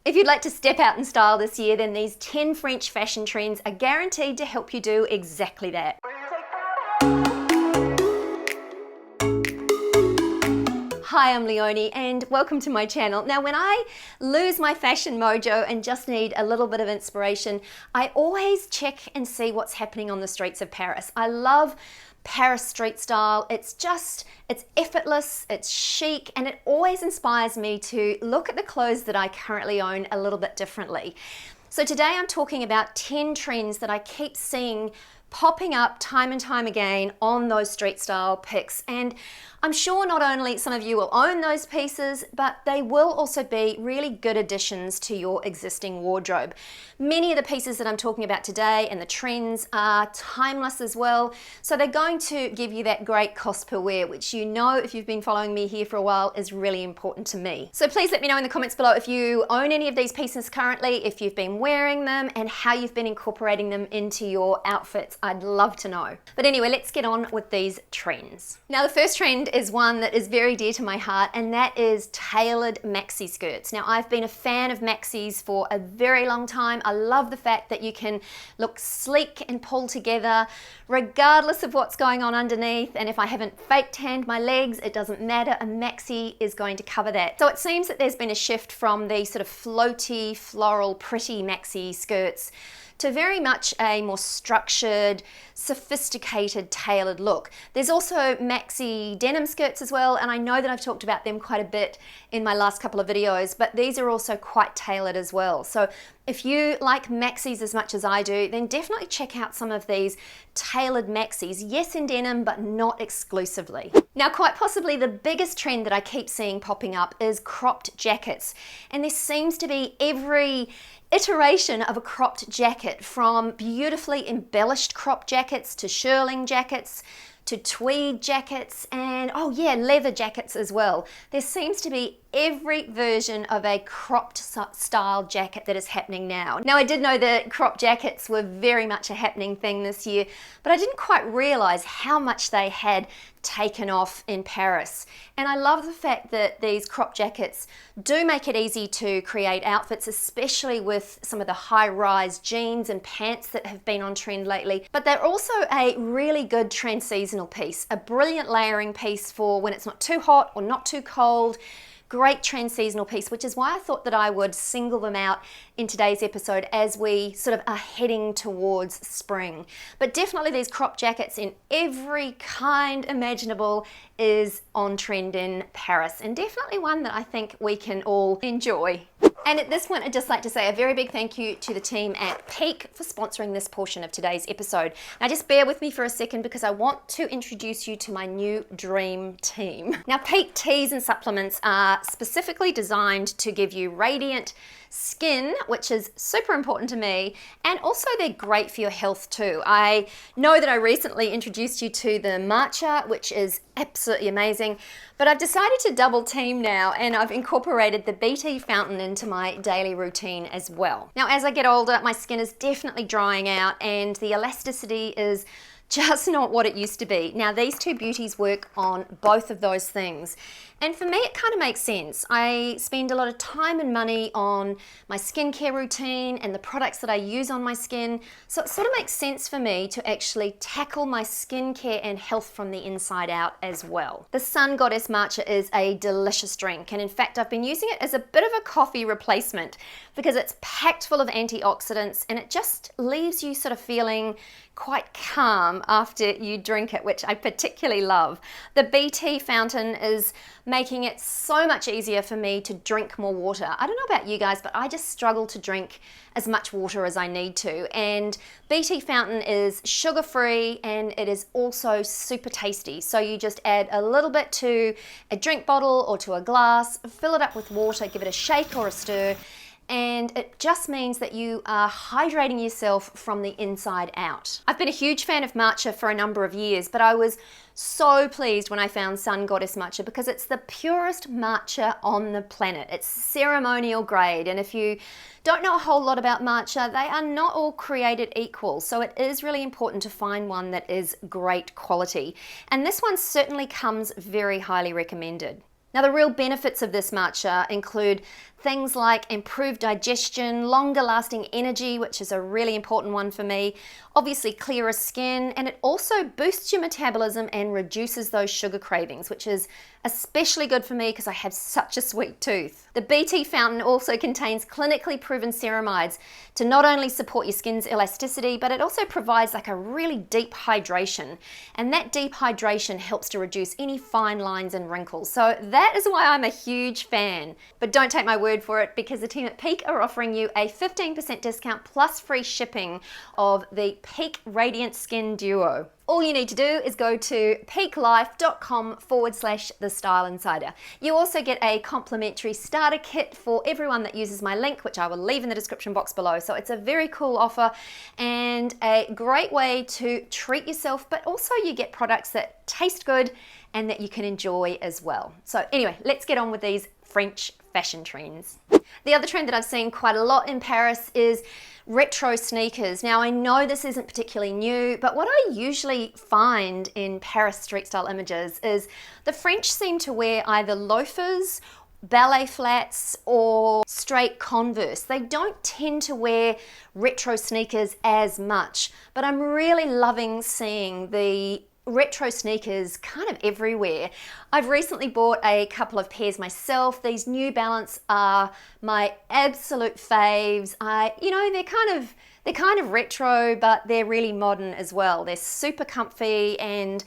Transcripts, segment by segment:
If you'd like to step out in style this year, then these 10 French fashion trends are guaranteed to help you do exactly that. Hi, I'm Leonie and welcome to my channel. Now, when I lose my fashion mojo and just need a little bit of inspiration, I always check and see what's happening on the streets of Paris. I love Paris street style. It's effortless, it's chic, and it always inspires me to look at the clothes that I currently own a little bit differently. So today I'm talking about 10 trends that I keep seeing popping up time and time again on those street style pics, and I'm sure not only some of you will own those pieces, but they will also be really good additions to your existing wardrobe. Many of the pieces that I'm talking about today and the trends are timeless as well, so they're going to give you that great cost per wear, which you know, if you've been following me here for a while, is really important to me. So please let me know in the comments below if you own any of these pieces currently, if you've been wearing them, and how you've been incorporating them into your outfits. I'd love to know. But anyway, let's get on with these trends. Now, the first trend is one that is very dear to my heart, and that is tailored maxi skirts. Now, I've been a fan of maxis for a very long time. I love the fact that you can look sleek and pull together regardless of what's going on underneath, and if I haven't fake tanned my legs, it doesn't matter. A maxi is going to cover that. So it seems that there's been a shift from the sort of floaty, floral, pretty maxi skirts to very much a more structured, sophisticated, tailored look. There's also maxi denim skirts as well, and I know that I've talked about them quite a bit in my last couple of videos, but these are also quite tailored as well. So if you like maxis as much as I do, then definitely check out some of these tailored maxis. Yes, in denim, but not exclusively. Now, quite possibly the biggest trend that I keep seeing popping up is cropped jackets. And there seems to be every iteration of a cropped jacket, from beautifully embellished cropped jackets to shearling jackets to tweed jackets, and oh yeah, leather jackets as well. There seems to be every version of a cropped style jacket that is happening now. Now, I did know that cropped jackets were very much a happening thing this year, but I didn't quite realize how much they had taken off in Paris. And I love the fact that these cropped jackets do make it easy to create outfits, especially with some of the high-rise jeans and pants that have been on trend lately. But they're also a really good trans-seasonal piece, a brilliant layering piece for when it's not too hot or not too cold. Great trans-seasonal piece, which is why I thought that I would single them out in today's episode as we sort of are heading towards spring. But definitely these crop jackets in every kind imaginable is on trend in Paris, and definitely one that I think we can all enjoy. And at this point, I'd just like to say a very big thank you to the team at Peak for sponsoring this portion of today's episode. Now, just bear with me for a second because I want to introduce you to my new dream team. Now, Peak teas and supplements are specifically designed to give you radiant skin, which is super important to me, and also they're great for your health too. I know that I recently introduced you to the matcha, which is absolutely amazing, but I've decided to double team now, and I've incorporated the BT fountain into my daily routine as well. Now, as I get older, my skin is definitely drying out and the elasticity is just not what it used to be. Now, these two beauties work on both of those things. And for me, it kind of makes sense. I spend a lot of time and money on my skincare routine and the products that I use on my skin. So it sort of makes sense for me to actually tackle my skincare and health from the inside out as well. The Sun Goddess Matcha is a delicious drink. And in fact, I've been using it as a bit of a coffee replacement because it's packed full of antioxidants and it just leaves you sort of feeling quite calm after you drink it, which I particularly love. The BT fountain is making it so much easier for me to drink more water. I don't know about you guys, but I just struggle to drink as much water as I need to. And BT fountain is sugar-free and it is also super tasty. So you just add a little bit to a drink bottle or to a glass, fill it up with water, give it a shake or a stir, and it just means that you are hydrating yourself from the inside out. I've been a huge fan of matcha for a number of years, but I was so pleased when I found Sun Goddess Matcha because it's the purest matcha on the planet. It's ceremonial grade, and if you don't know a whole lot about matcha, they are not all created equal, so it is really important to find one that is great quality. And this one certainly comes very highly recommended. Now, the real benefits of this matcha include things like improved digestion, longer lasting energy, which is a really important one for me, obviously clearer skin, and it also boosts your metabolism and reduces those sugar cravings, which is especially good for me because I have such a sweet tooth. The BT fountain also contains clinically proven ceramides to not only support your skin's elasticity, but it also provides like a really deep hydration, and that deep hydration helps to reduce any fine lines and wrinkles. So that is why I'm a huge fan. But don't take my word for it, because the team at Peak are offering you a 15% discount plus free shipping of the Peak Radiant Skin Duo. All you need to do is go to peaklife.com/The Style Insider. You also get a complimentary starter kit for everyone that uses my link, which I will leave in the description box below. So it's a very cool offer and a great way to treat yourself, but also you get products that taste good and that you can enjoy as well. So anyway, let's get on with these French fashion trends. The other trend that I've seen quite a lot in Paris is retro sneakers. Now I know this isn't particularly new, but what I usually find in Paris street style images is the French seem to wear either loafers, ballet flats, or straight Converse. They don't tend to wear retro sneakers as much, but I'm really loving seeing the retro sneakers kind of everywhere. I've recently bought a couple of pairs myself. These New Balance are my absolute faves. They're kind of retro, but they're really modern as well. They're super comfy, and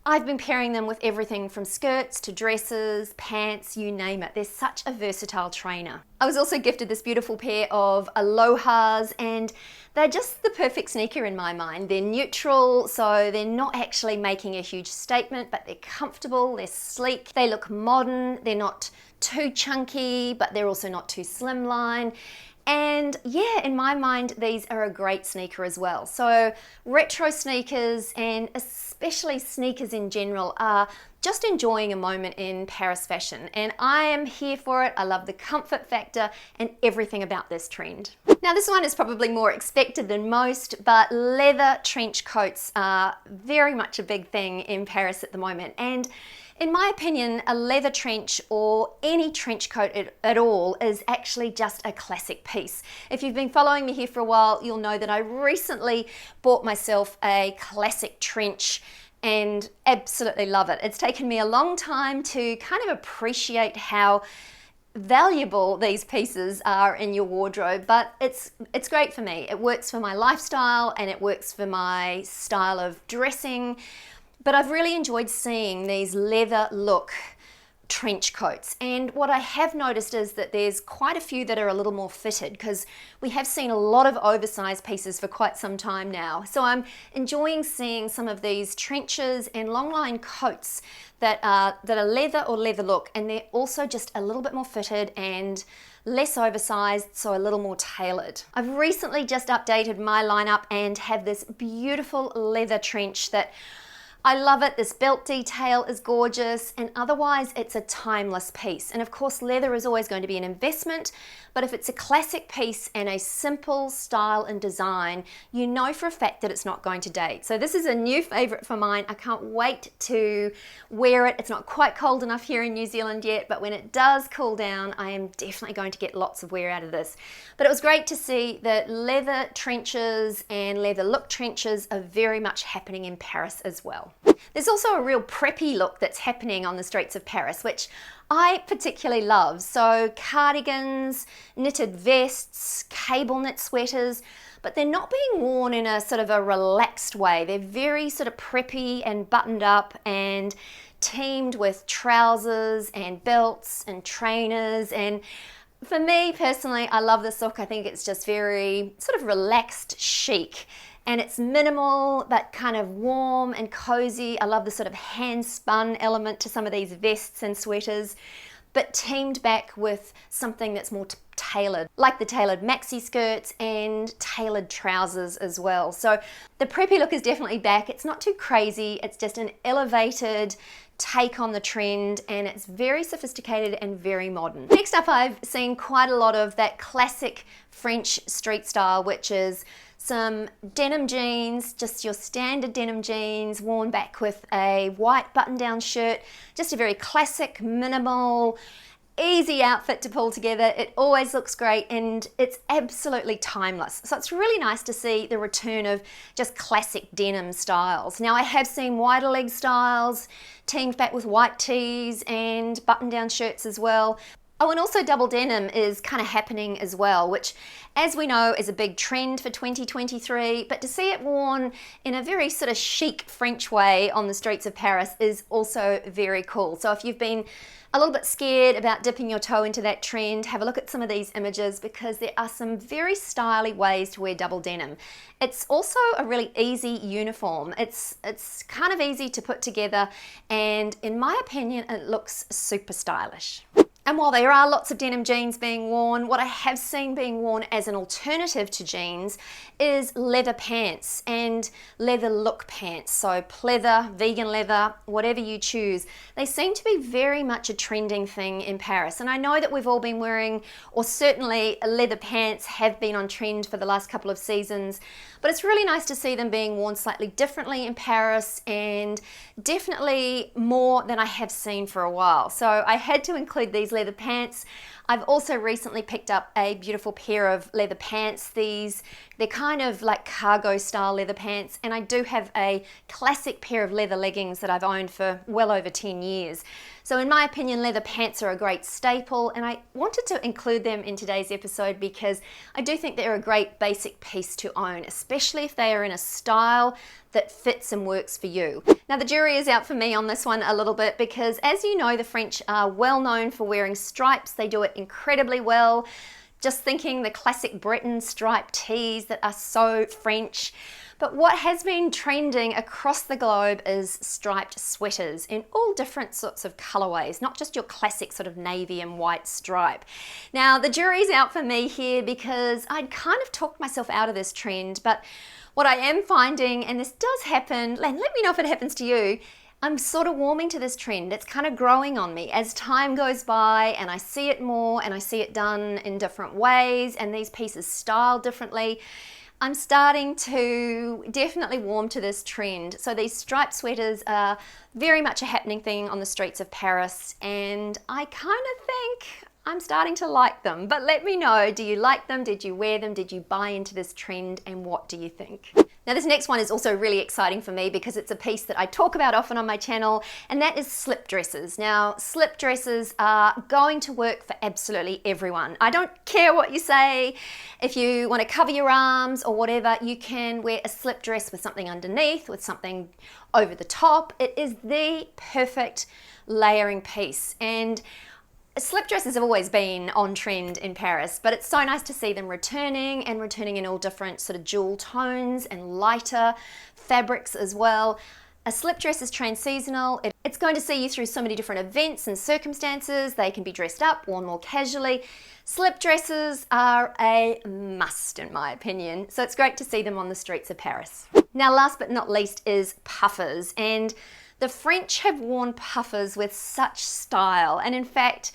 I've been pairing them with everything from skirts to dresses, pants, you name it. They're such a versatile trainer. I was also gifted this beautiful pair of Alohas, and they're just the perfect sneaker in my mind. They're neutral, so they're not actually making a huge statement, but they're comfortable, they're sleek, they look modern, they're not too chunky, but they're also not too slimline. And yeah, in my mind, these are a great sneaker as well. So retro sneakers, and especially sneakers in general, are just enjoying a moment in Paris fashion. And I am here for it. I love the comfort factor and everything about this trend. Now this one is probably more expected than most, but leather trench coats are very much a big thing in Paris at the moment. And in my opinion, a leather trench or any trench coat at all is actually just a classic piece. If you've been following me here for a while, you'll know that I recently bought myself a classic trench and absolutely love it. It's taken me a long time to kind of appreciate how valuable these pieces are in your wardrobe, but it's great for me. It works for my lifestyle and it works for my style of dressing. But I've really enjoyed seeing these leather look trench coats, and what I have noticed is that there's quite a few that are a little more fitted, because we have seen a lot of oversized pieces for quite some time now. So I'm enjoying seeing some of these trenches and long line coats that are leather or leather look, and they're also just a little bit more fitted and less oversized, so a little more tailored. I've recently just updated my lineup and have this beautiful leather trench that I love it. This belt detail is gorgeous, and otherwise it's a timeless piece. And of course, leather is always going to be an investment, but if it's a classic piece and a simple style and design, you know for a fact that it's not going to date. So this is a new favorite for mine. I can't wait to wear it. It's not quite cold enough here in New Zealand yet, but when it does cool down, I am definitely going to get lots of wear out of this. But it was great to see that leather trenches and leather look trenches are very much happening in Paris as well. There's also a real preppy look that's happening on the streets of Paris, which I particularly love. So cardigans, knitted vests, cable knit sweaters, but they're not being worn in a sort of a relaxed way. They're very sort of preppy and buttoned up and teamed with trousers and belts and trainers. And for me personally, I love this look. I think it's just very sort of relaxed chic. And it's minimal, but kind of warm and cozy. I love the sort of hand-spun element to some of these vests and sweaters, but teamed back with something that's more tailored, like the tailored maxi skirts and tailored trousers as well. So the preppy look is definitely back. It's not too crazy. It's just an elevated take on the trend, and it's very sophisticated and very modern. Next up, I've seen quite a lot of that classic French street style, which is some denim jeans, just your standard denim jeans worn back with a white button-down shirt, just a very classic, minimal, easy outfit to pull together. It always looks great and it's absolutely timeless. So it's really nice to see the return of just classic denim styles. Now I have seen wider leg styles teamed back with white tees and button-down shirts as well. Oh, and also double denim is kind of happening as well, which, as we know, is a big trend for 2023, but to see it worn in a very sort of chic French way on the streets of Paris is also very cool. So if you've been a little bit scared about dipping your toe into that trend, have a look at some of these images because there are some very stylish ways to wear double denim. It's also a really easy uniform. It's kind of easy to put together, and in my opinion, it looks super stylish. And while there are lots of denim jeans being worn, what I have seen being worn as an alternative to jeans is leather pants and leather look pants. So pleather, vegan leather, whatever you choose. They seem to be very much a trending thing in Paris. And I know that we've all been wearing, or certainly leather pants have been on trend for the last couple of seasons, but it's really nice to see them being worn slightly differently in Paris and definitely more than I have seen for a while. So I had to include these leather pants. I've also recently picked up a beautiful pair of leather pants. They're kind of like cargo style leather pants, and I do have a classic pair of leather leggings that I've owned for well over 10 years. So in my opinion, leather pants are a great staple, and I wanted to include them in today's episode because I do think they're a great basic piece to own, especially if they are in a style that fits and works for you. Now the jury is out for me on this one a little bit because, as you know, the French are well known for wearing stripes. They do it incredibly well. Just thinking the classic Breton striped tees that are so French. But what has been trending across the globe is striped sweaters in all different sorts of colorways, not just your classic sort of navy and white stripe. Now the jury's out for me here because I'd kind of talked myself out of this trend, but what I am finding, and this does happen, and let me know if it happens to you, I'm sort of warming to this trend. It's kind of growing on me as time goes by and I see it more and I see it done in different ways and these pieces styled differently. I'm starting to definitely warm to this trend. So these striped sweaters are very much a happening thing on the streets of Paris, and I kind of think I'm starting to like them. But let me know, do you like them? Did you wear them? Did you buy into this trend? And what do you think? Now this next one is also really exciting for me because it's a piece that I talk about often on my channel, and that is slip dresses. Now slip dresses are going to work for absolutely everyone. I don't care what you say. If you want to cover your arms or whatever, you can wear a slip dress with something underneath, with something over the top. It is the perfect layering piece, and slip dresses have always been on trend in Paris, but it's so nice to see them returning in all different sort of jewel tones and lighter fabrics as well. A slip dress is trans-seasonal. It's going to see you through so many different events and circumstances. They can be dressed up, worn more casually. Slip dresses are a must in my opinion, so it's great to see them on the streets of Paris. Now last but not least is puffers, and the French have worn puffers with such style, and in fact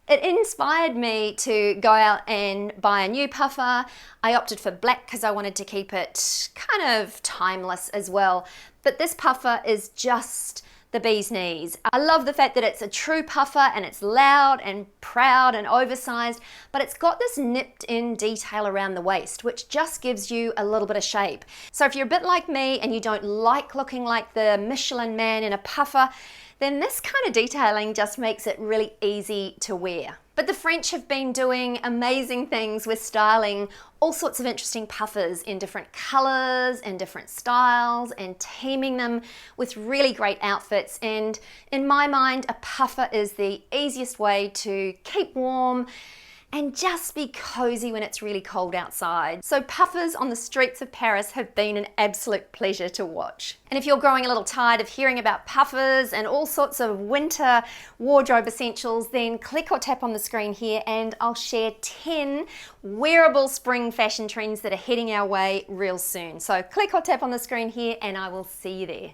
it inspired me to go out and buy a new puffer. I opted for black because I wanted to keep it kind of timeless as well, but this puffer is just the bee's knees. I love the fact that it's a true puffer and it's loud and proud and oversized, but it's got this nipped in detail around the waist, which just gives you a little bit of shape. So if you're a bit like me and you don't like looking like the Michelin man in a puffer, then this kind of detailing just makes it really easy to wear. But the French have been doing amazing things with styling all sorts of interesting puffers in different colors and different styles and teaming them with really great outfits. And in my mind, a puffer is the easiest way to keep warm and just be cozy when it's really cold outside. So puffers on the streets of Paris have been an absolute pleasure to watch. And if you're growing a little tired of hearing about puffers and all sorts of winter wardrobe essentials, then click or tap on the screen here and I'll share 10 wearable spring fashion trends that are heading our way real soon. So click or tap on the screen here and I will see you there.